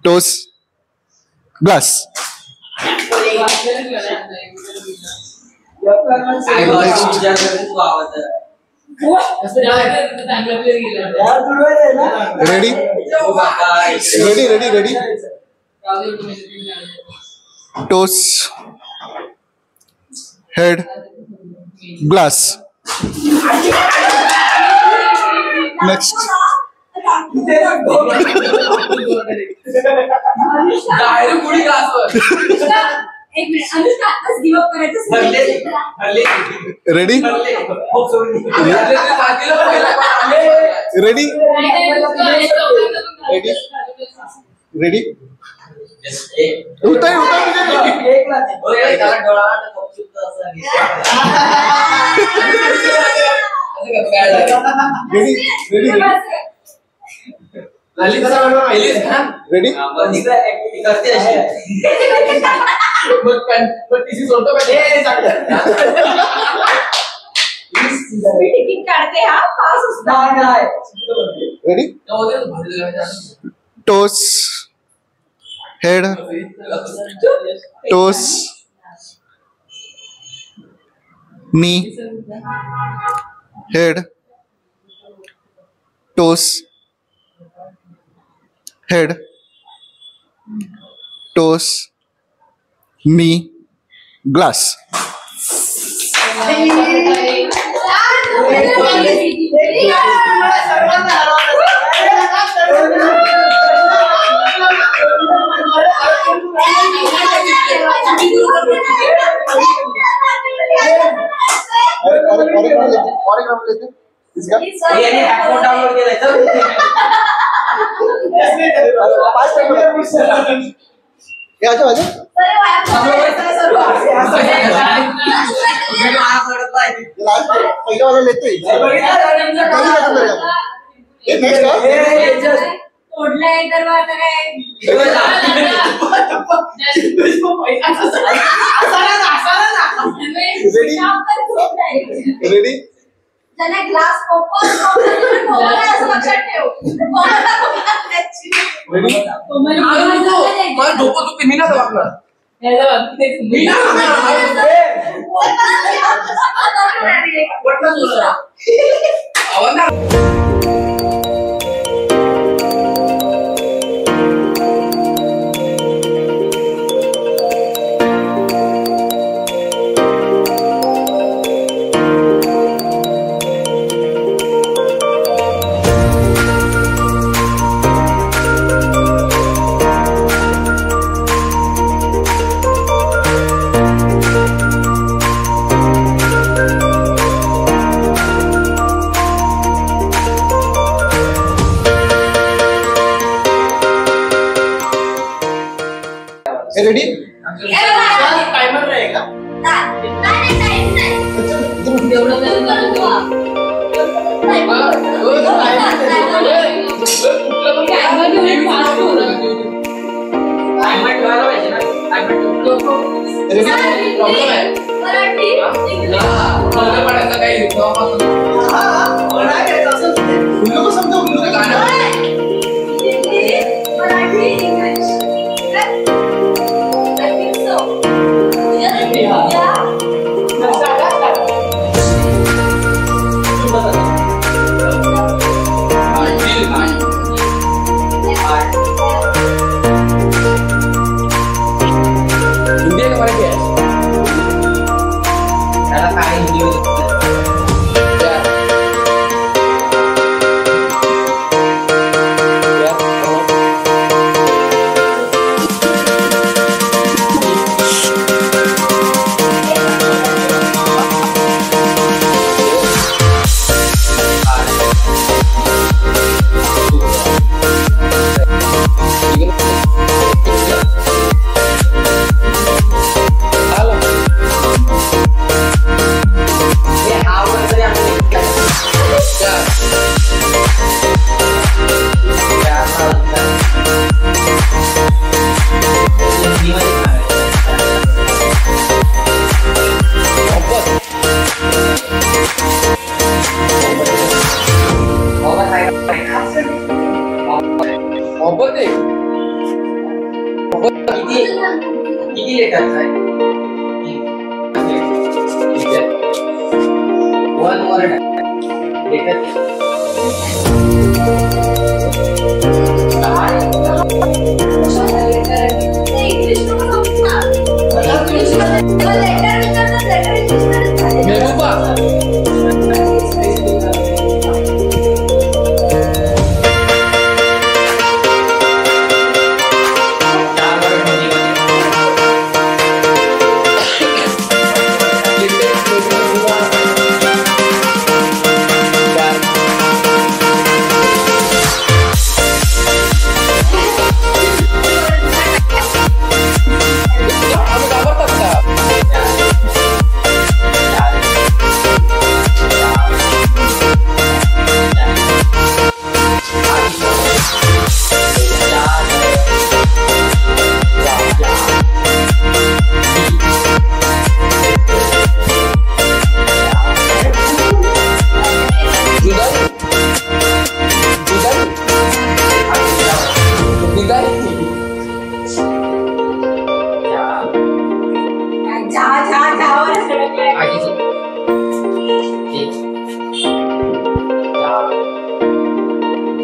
toes glass ready ready ready ready toes head glass next direct पुढे ग्लासवर एक मिनिट अनुष्का आताच गिव अप करायचं रेडी रेडी रेडी रेडी उठा रेडी रेडी रेडी तिकीट काढते हा pass ready toes head toes knee head toes head toes knee glass इसका download केलाय तर क्या अच्छा वाजे लास्ट पहिला वाला लेते ये नेक्स्ट ओढलाय तर आता काय रेडी त्याने ग्लास ओपन असं लक्षात ठेव मला डोकं दुखते मी ना वागणार मी ना रेडी टाइमर रहेगा किती लेटरचा आहे वन वर्ड लेटर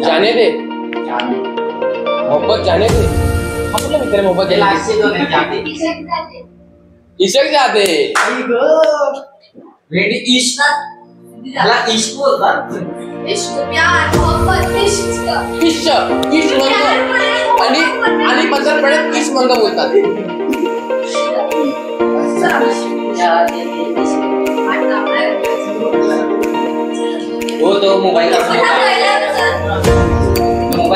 जाने दे मोहब्बत जाने दे हम लोग तेरे मोहब्बत इशक जाते रेडी इश ना त्याला इश बोलतात फिश मंग आणि पंजाबमध्ये फिश मंग बोलतात. हो तो मोबाईल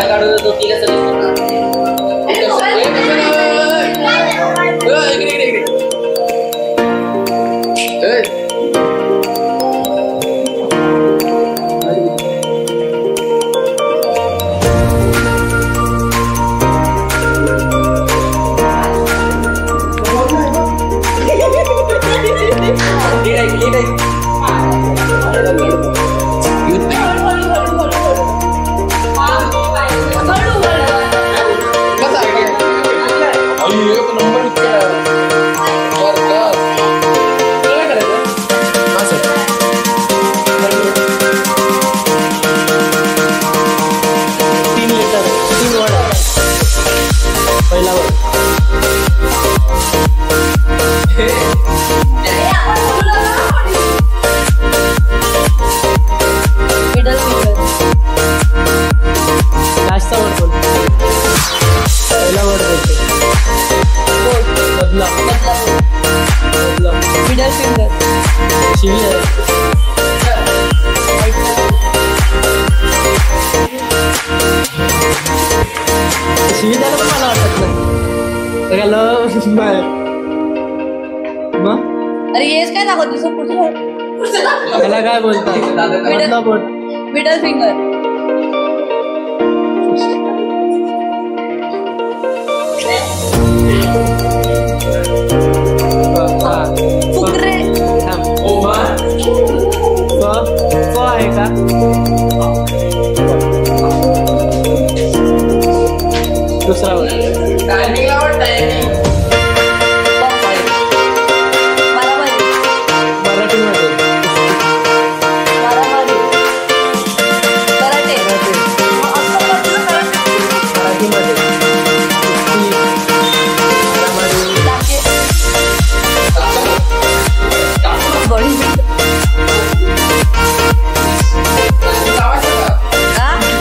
काढून तो ठीक आहे शिवीद्याला पण मला वाटत नाही. अरे हेच काय दाखवतो त्याला काय बोलतात मिडल फिंगर. फुकरे आहे का? दुसरा टायमिंग लावा टायमिंग. मराठीमध्ये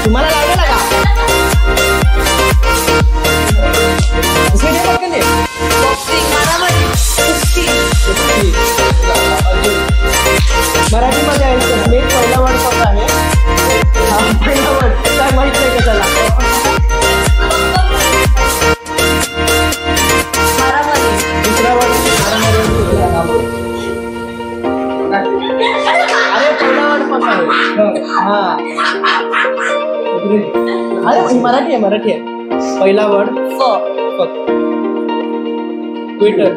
तुम्हाला लागेल का? मराठीमध्ये आहे मेन पहिला वर्ड कोणता आहे? पहिला वर्ड काय माहित नाही का त्याला? दुसरा वर्ड अरे पहिला वर्ड कोणता आहे? हा अरे मराठी आहे पहिला वर्ड ट्विटर.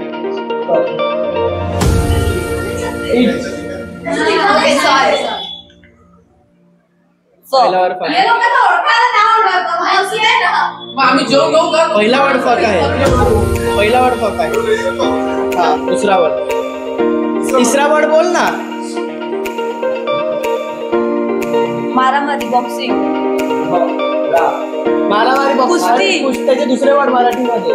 पहिला वर्ड फक. आम्ही जेवण घेऊ का? पहिला वर्ड फक आहे. हा दुसरा वर्ड. तिसरा वर्ड बोल ना. मारामारी बॉक्सिंग. मारामारी कुस्ती. कुस्त्याचे दुसरे वर्ड मराठीमध्ये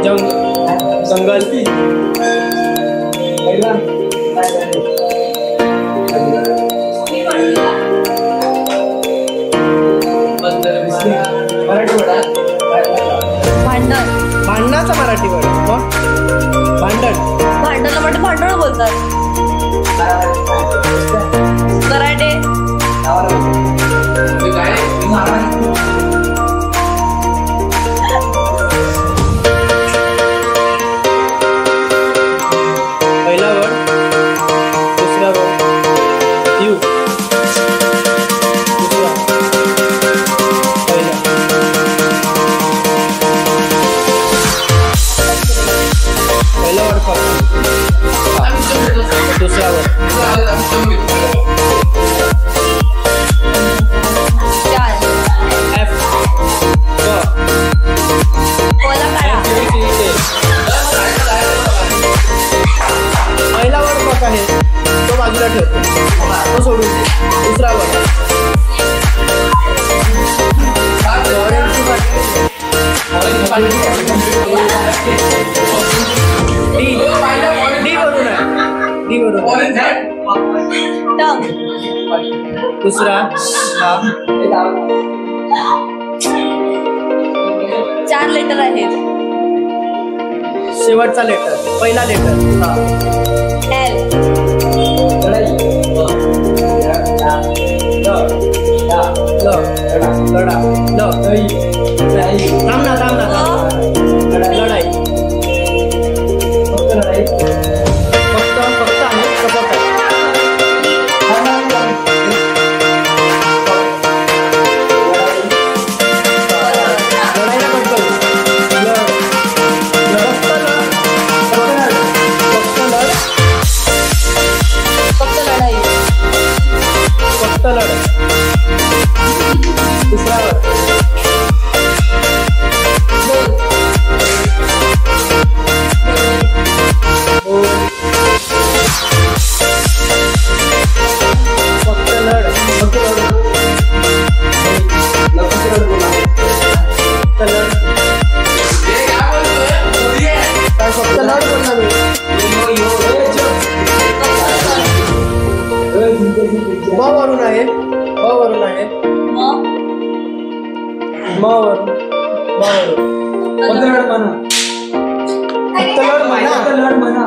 जंगल. मराठी वर्ड भांडण. भांडणाचा मराठी वर्ड भांडण. भांडणाला म्हणजे भांडण बोलतात. कराटे. पहिला वर्ड दुसरा वर्ड यू. दुसरा पहिला वर्ड फक्त. दुसरा वर्ड एफ. पहिला वर्ड फक्त आहे तो बाजूला ठेव, तो सोडून दे. दुसरा वर्ड डी वरून आहे. डी वरून दुसरा हा 4 लेटर आहेत. शेवटचा लेटर पहिला लेटर हा L. थांब ना लढाई फक्त लढाई फक्त आहे सपोर्ट आहे लढाईला पण करू फक्त लढ दुसरा वर्ड फक्त लढ फक्त लढ बोलणार ब वरून आहे म वरून फक्त लढ म्हणा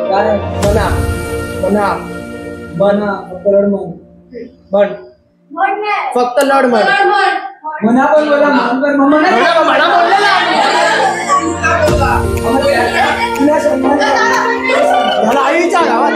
काय म्हणा फक्त लढ म्हण फक्त लढ म्हण म्हणा पण बोला म्हणा बोलला आईच्या गावात